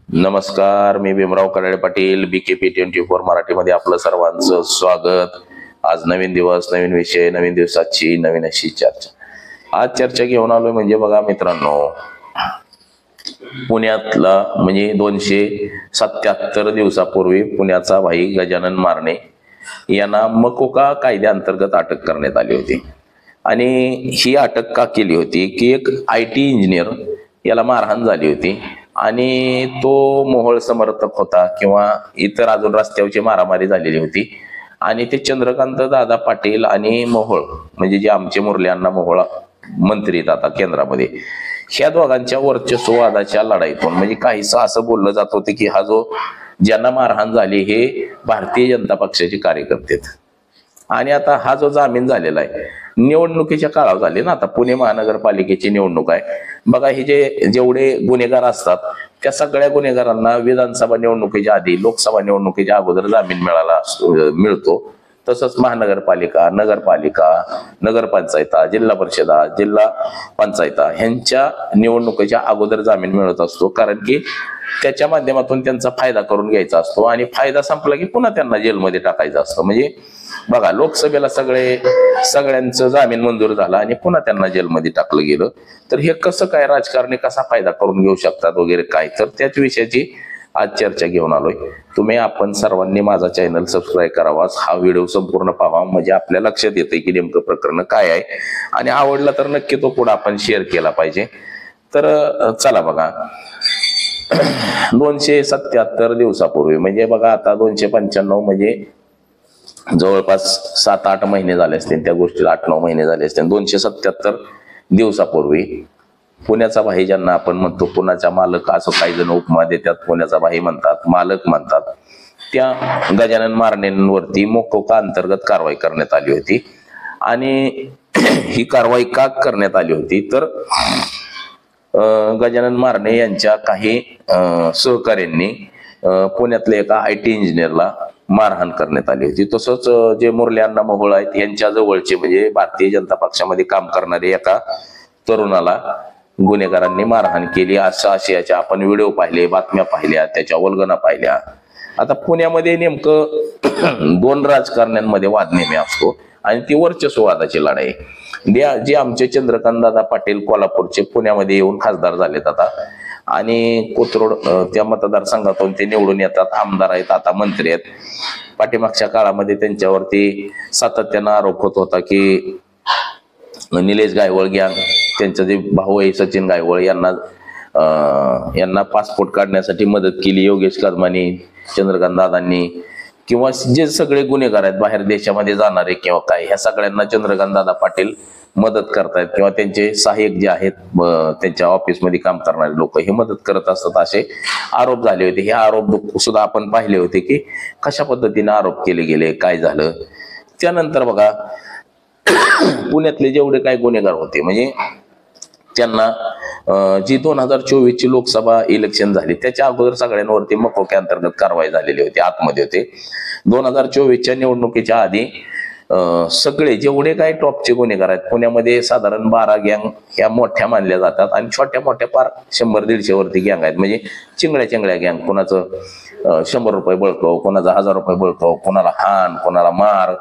नमस्कार, मी भीमराव कराडे पाटील, BKP 24 मराठीमध्ये आपलं सर्वांचं स्वागत। आज नवीन दिवस, नवीन विषय, नवीन दिवसाची नवीन अशी चर्चा। आज चर्चा घेऊन आलोय म्हणजे बघा मित्रांनो, पुण्यातला म्हणजे 277 दिवसापूर्वी पुण्याचा भाई गजानन मारणे यांना मकोका कायद्याअंतर्गत अटक करण्यात आली होती। आणि ही अटक का केली होती की एक IT इंजिनियर याला मारहाण झाली होती आणि तो मोहोळ समर्थक होता किंवा इतर अजून रस्त्यावरची मारामारी झालेली होती आणि ते चंद्रकांत दादा पाटील आणि मोहोळ म्हणजे जे आमचे मुरली अण्णा मोहोळ मंत्री आहेत आता केंद्रामध्ये, ह्या दोघांच्या वर्चस्ववादाच्या लढाईतून म्हणजे काहीसं असं बोललं जात होते की हा जो ज्यांना मारहाण झाली हे भारतीय जनता पक्षाचे कार्यकर्ते आहेत। आणि आता हा जो जामीन झालेला आहे निवडणुकीच्या काळावर झाले ना, आता पुणे महानगरपालिकेची निवडणूक आहे बघा। हे जेवढे गुन्हेगार असतात त्या सगळ्या गुन्हेगारांना विधानसभा निवडणुकीच्या आधी, लोकसभा निवडणुकीच्या अगोदर जामीन मिळतो। तसंच महानगरपालिका, नगरपालिका, नगरपंचायता, जिल्हा परिषदा, जिल्हा पंचायता ह्यांच्या निवडणुकीच्या अगोदर जामीन मिळत असतो, कारण की त्याच्या माध्यमातून त्यांचा फायदा करून घ्यायचा असतो आणि फायदा संपला की पुन्हा त्यांना जेलमध्ये टाकायचं असतं। म्हणजे बघा, लोकसभेला सगळ्यांचं जामीन मंजूर झाला आणि पुन्हा त्यांना जेलमध्ये टाकलं गेलं, तर हे कसं काय राजकारणी कसा फायदा करून घेऊ शकतात वगैरे काय, तर त्याच विषयाची आज चर्चा घेऊन आलोय। आपण सर्वांनी माझा चॅनल सबस्क्राईब करावा, हा व्हिडिओ संपूर्ण पाहावा म्हणजे आपल्या लक्षात येते की नेमकं प्रकरण काय आहे आणि आवडला तर नक्की तो पुढे आपण शेअर केला पाहिजे। तर चला बघा, 277 दिवसापूर्वी म्हणजे बघा आता 295 म्हणजे जवळपास 7-8 महिने झाले असतील, त्या गोष्टीला 8-9 महिने झाले असतील। 277 दिवसापूर्वी पुण्याचा भाई, ज्यांना आपण म्हणतो पुण्याचा मालक असं काही जण उपमा देतात, पुण्याचा भाई म्हणतात, मालक म्हणतात, त्या गजानन मारणेंवरती मकोका अंतर्गत कारवाई करण्यात आली होती। आणि ही कारवाई का करण्यात आली होती तर गजानन मारणे यांच्या काही सहकाऱ्यांनी पुण्यातल्या एका IT इंजिनियरला मारहाण करण्यात आली होती। तसंच जे मुरली अण्णा मोहोळ आहेत यांच्या जवळचे म्हणजे भारतीय जनता पक्षामध्ये काम करणारे एका तरुणाला गुन्हेगारांनी मारहाण केली असं आशयाचे आपण व्हिडिओ पाहिले, बातम्या पाहिल्या, त्याच्या वल्गना पाहिल्या। आता पुण्यामध्ये नेमकं दोन राजकारण्यांमध्ये वाद नेहमी असतो आणि ती वर्चस्ववादाची लढाई। जे आमचे चंद्रकांत दादा पाटील कोल्हापूरचे पुण्यामध्ये येऊन खासदार झालेत आता आणि कोथरूड त्या मतदारसंघातून ते निवडून येतात, आमदार आहेत, आता मंत्री आहेत। पाठीमागच्या काळामध्ये त्यांच्यावरती सातत्यानं आरोप होत होता की निलेश गायवळ गँग, त्यांचा जे भाऊ आहे सचिन गायवळ यांना पासपोर्ट काढण्यासाठी मदत केली योगेश कदमानी, चंद्रकांत दादांनी, किंवा जे सगळे गुन्हेगार आहेत बाहेर देशामध्ये जाणारे किंवा काय, ह्या सगळ्यांना चंद्रकांत दादा पाटील मदत करतायत किंवा त्यांचे सहाय्यक जे आहेत त्यांच्या ऑफिसमध्ये काम करणारे लोक हे मदत करत असतात असे आरोप झाले होते। हे आरोप सुद्धा आपण पाहिले होते की कशा पद्धतीने आरोप केले गेले, काय झालं। त्यानंतर बघा, पुण्यातले जेवढे काही गुन्हेगार होते म्हणजे त्यांना जी 2024 ची लोकसभा इलेक्शन झाली त्याच्या अगोदर सगळ्यांवरती मकोक्या अंतर्गत कारवाई झालेली होती, आतमध्ये होते। 2024च्या निवडणुकीच्या आधी सगळे जेवढे काही टॉपचे गुन्हेगार आहेत पुण्यामध्ये साधारण 12 गँग ह्या मोठ्या मानल्या जातात आणि छोट्या मोठ्या फार 100-150 वरती गँग आहेत। म्हणजे चिंगळ्या गँग, कोणाचं 100 रुपये बळकव, कोणाचा 1000 रुपये बळकव, कोणाला हाण, कोणाला मार,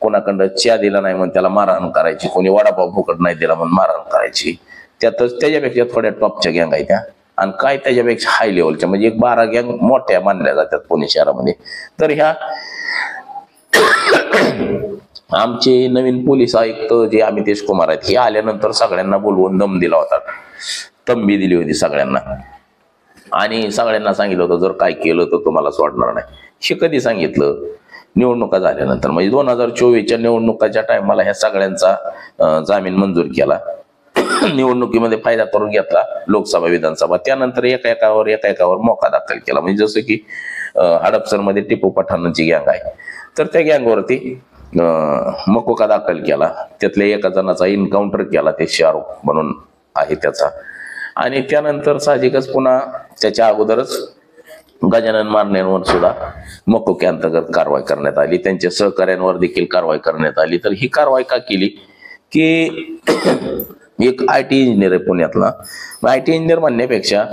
कोणाकडं चहा दिला नाही म्हणून त्याला मारहाण करायची, कोणी वडापाव फुकट नाही दिला म्हणून मारहाण करायची। त्याच्यापेक्षा थोड्या टॉपच्या गँग आहेत त्या आणि काय त्याच्यापेक्षा हाय लेवलच्या, म्हणजे एक 12 गँग मोठ्या मानल्या जातात पुणे शहरामध्ये। तर ह्या आमचे नवीन पोलीस आयुक्त जे अमितेश कुमार आहेत हे आल्यानंतर सगळ्यांना बोलवून दम दिला होता, तंबी दिली होती सगळ्यांना आणि सगळ्यांना सांगितलं होतं जर काय केलं तर तुम्हाला सोडणार नाही। हे कधी सांगितलं? निवडणुका झाल्यानंतर, म्हणजे 2024च्या निवडणुकाच्या टायमाला ह्या सगळ्यांचा जामीन मंजूर केला, निवडणुकीमध्ये फायदा करून घेतला लोकसभा विधानसभा। त्यानंतर एका एकावर मोका दाखल केला, म्हणजे जसं की हडपसर मध्ये टिपू पठाणांची गँग आहे तर त्या गँगवरती मकोका दाखल केला, त्यातल्या एका जणाचा एन्काउंटर केला, ते शाहरुख म्हणून आहे त्याचा। आणि त्यानंतर साहजिकच पुन्हा त्याच्या अगोदरच गजानन मारणेंवर सुद्धा मकोक्या अंतर्गत कारवाई करण्यात आली, त्यांच्या सहकाऱ्यांवर देखील कारवाई करण्यात आली। तर ही कारवाई का केली की एक IT इंजिनियर आहे पुण्यातला. मग IT इंजिनियर म्हणण्यापेक्षा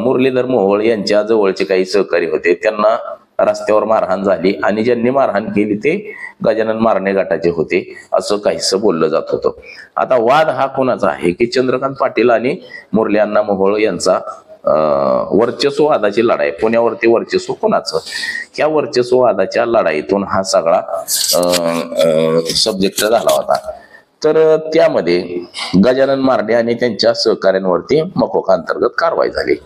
मुरलीधर मोहोळ यांच्या जवळचे काही सहकारी होते, त्यांना रस्त्यावर मारहाण झाली आणि ज्यांनी मारहाण केली ते गजानन मारणे गटाचे होते असं काहीसं बोललं जात होतं. आता वाद हा कोणाचा आहे की चंद्रकांत पाटील आणि मुरली अण्णा मोहोळ यांचा वर्चस्ववादाची लढाई, पुण्यावरती वर्चस्व कोणाचं, ह्या वर्चस्ववादाच्या लढाईतून हा सगळा सब्जेक्ट झाला होता. तर त्यामध्ये गजानन मारणे आणि त्यांच्या सहकाऱ्यांवरती मकोका अंतर्गत कारवाई झाली.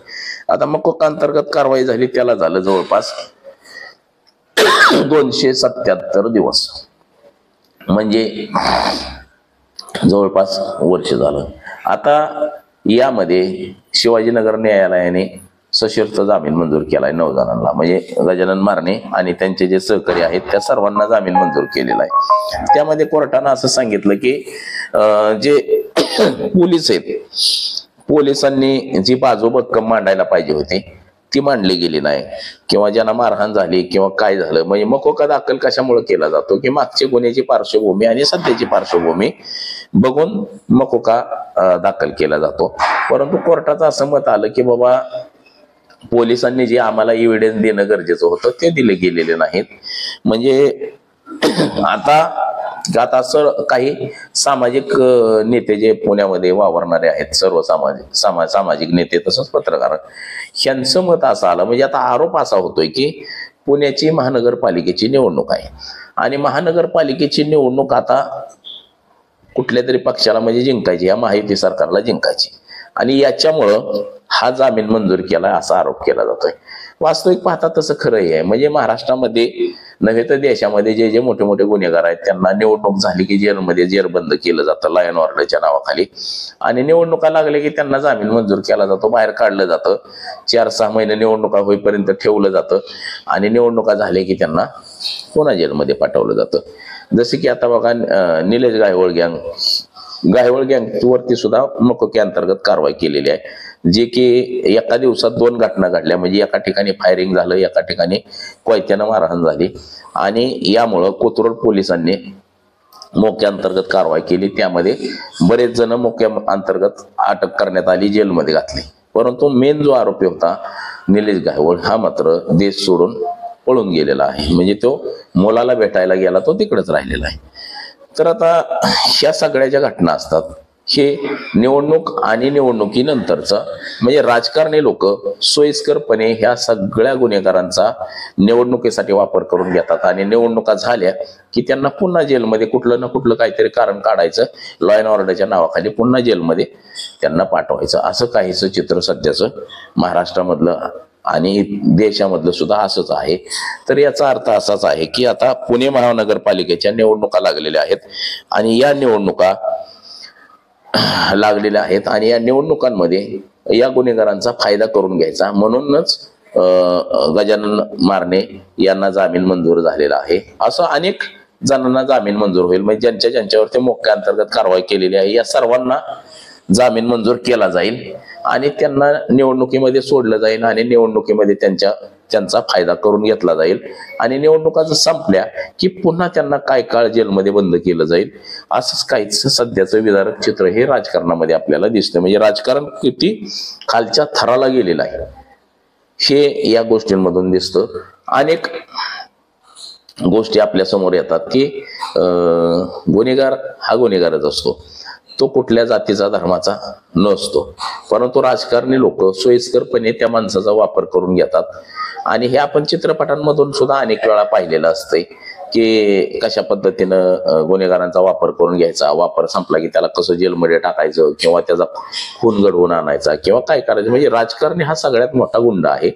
आता मकोका अंतर्गत कारवाई झाली त्याला झालं जवळपास 277 दिवस, म्हणजे जवळपास वर्ष झालं. आता यामध्ये शिवाजीनगर न्यायालयाने सशर्त जामीन मंजूर केलाय 9 जणांना, म्हणजे गजानन मारणे आणि त्यांचे जे सहकारी आहेत त्या सर्वांना जामीन मंजूर केलेला आहे. त्यामध्ये कोर्टानं असं सांगितलं की जे पोलीस आहेत, पोलिसांनी जी बाजू भक्कम मांडायला पाहिजे होती ती मांडली गेली नाही, किंवा ज्यांना मारहाण झाली किंवा काय झालं, म्हणजे मकोका दाखल कशामुळे केला जातो की मागच्या गुन्ह्याची पार्श्वभूमी आणि सध्याची पार्श्वभूमी बघून मकोका दाखल केला जातो. परंतु कोर्टाचं असं मत आलं की बाबा पोलिसांनी जे आम्हाला एव्हिडन्स देणं गरजेचं होतं ते दिले गेलेले नाहीत. म्हणजे आता असं काही सामाजिक नेते जे पुण्यामध्ये वावरणारे आहेत, सर्व सामाजिक नेते तसंच पत्रकार, ह्यांचं मत असं आलं, म्हणजे आता आरोप असा होतोय की पुण्याची महानगरपालिकेची निवडणूक आहे आणि महानगरपालिकेची निवडणूक आता कुठल्या तरी पक्षाला म्हणजे जिंकायची, या महायुती सरकारला जिंकायची, आणि याच्यामुळं हा जामीन मंजूर केला असा आरोप केला जातोय. वास्तविक पाहता तसं खरंही आहे. म्हणजे महाराष्ट्रामध्ये नव्हे तर देशामध्ये जे जे मोठे मोठे गुन्हेगार आहेत त्यांना निवडणूक झाली की जेलमध्ये जेरबंद केलं जातं लॉ अँड ऑर्डरच्या नावाखाली, आणि निवडणुका लागल्या की त्यांना जामीन मंजूर केला जातो, बाहेर काढलं जातं, 4-6 महिने निवडणुका होईपर्यंत ठेवलं जातं आणि निवडणुका झाल्या की त्यांना पुन्हा जेलमध्ये पाठवलं जातं. जसे की आता बघा निलेश गायवळ गँगवरती सुद्धा मकोके अंतर्गत कारवाई केलेली आहे, जे की एका दिवसात 2 घटना घडल्या. म्हणजे एका ठिकाणी फायरिंग झालं, एका ठिकाणी कोयत्यानं मारहाण झाली, आणि यामुळं कोथरूड पोलिसांनी मोक्या अंतर्गत कारवाई केली. त्यामध्ये बरेच जण मोक्या अंतर्गत अटक करण्यात आली, जेलमध्ये घातली. परंतु मेन जो आरोपी होता निलेश गायवळ हा मात्र देश सोडून पळून गेलेला आहे. म्हणजे तो मुलाला भेटायला गेला, तो तिकडेच राहिलेला आहे. तर आता ह्या सगळ्या ज्या घटना असतात हे निवडणूक आणि निवडणुकीनंतरचा, म्हणजे राजकारणी लोक सोयीस्करपणे ह्या सगळ्या गुन्हेगारांचा निवडणुकीसाठी वापर करून घेतात, आणि निवडणुका झाल्या की त्यांना पुन्हा जेलमध्ये कुठलं ना कुठलं काहीतरी कारण काढायचं, लॉ अँड ऑर्डरच्या नावाखाली पुन्हा जेलमध्ये त्यांना पाठवायचं. असं काहीसं चित्र सध्याचं महाराष्ट्रामधलं आणि देशामधलं सुद्धा असंच आहे. तर याचा अर्थ असाच आहे की आता पुणे महानगरपालिकेच्या निवडणुका लागलेल्या आहेत, आणि या निवडणुका लागलेल्या आहेत आणि या निवडणुकांमध्ये या गुन्हेगारांचा फायदा करून घ्यायचा म्हणूनच गजानन मारणे यांना जामीन मंजूर झालेला आहे. असं अनेक जणांना जामीन मंजूर होईल, म्हणजे ज्यांच्यावरती मोक्या अंतर्गत कारवाई केलेली आहे या सर्वांना जामीन मंजूर केला जाईल आणि त्यांना निवडणुकीमध्ये सोडलं जाईल आणि निवडणुकीमध्ये त्यांचा फायदा करून घेतला जाईल, आणि निवडणुका जर संपल्या की पुन्हा त्यांना काय काळ जेलमध्ये बंद केलं जाईल. असंच काहीच सध्याचं विदारक चित्र हे राजकारणामध्ये आपल्याला दिसतं. म्हणजे राजकारण किती खालच्या थराला गेलेलं आहे हे या गोष्टींमधून दिसतं. अनेक गोष्टी आपल्या समोर येतात की गुन्हेगार हा गुन्हेगारच असतो, तो कुठल्या जातीचा धर्माचा नसतो, परंतु राजकारणी लोक सोयीस्करपणे त्या माणसाचा वापर करून घेतात. आणि हे आपण चित्रपटांमधून सुद्धा अनेक वेळा पाहिलेलं असतंय की कशा पद्धतीनं गुन्हेगारांचा वापर करून घ्यायचा, वापर संपला की त्याला कसं जेलमध्ये टाकायचं किंवा त्याचा खून घडवून आणायचा किंवा काय करायचं. म्हणजे राजकारणी हा सगळ्यात मोठा गुंड आहे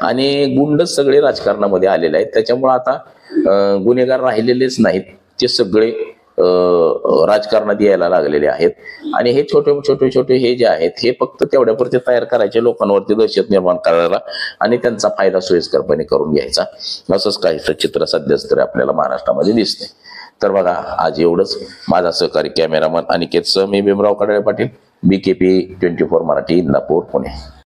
आणि गुंडच सगळे राजकारणामध्ये आलेले आहेत. त्याच्यामुळे आता गुन्हेगार राहिलेलेच नाहीत, ते सगळे राजकारणात यायला लागलेले आहेत. आणि हे छोटे हे जे आहेत हे फक्त तेवढ्यापुरते तयार करायचे, लोकांवरती दहशत निर्माण करायला आणि त्यांचा फायदा सोयीस्करपणे करून घ्यायचा. असंच काहीसं चित्र सध्याच तरी आपल्याला महाराष्ट्रामध्ये दिसते. तर बघा, आज एवढंच. माझा सहकारी कॅमेरामन अनिकेत सह मी भीमराव कडाळे पाटील, BKP 24 मराठी, इंदापूर, पुणे.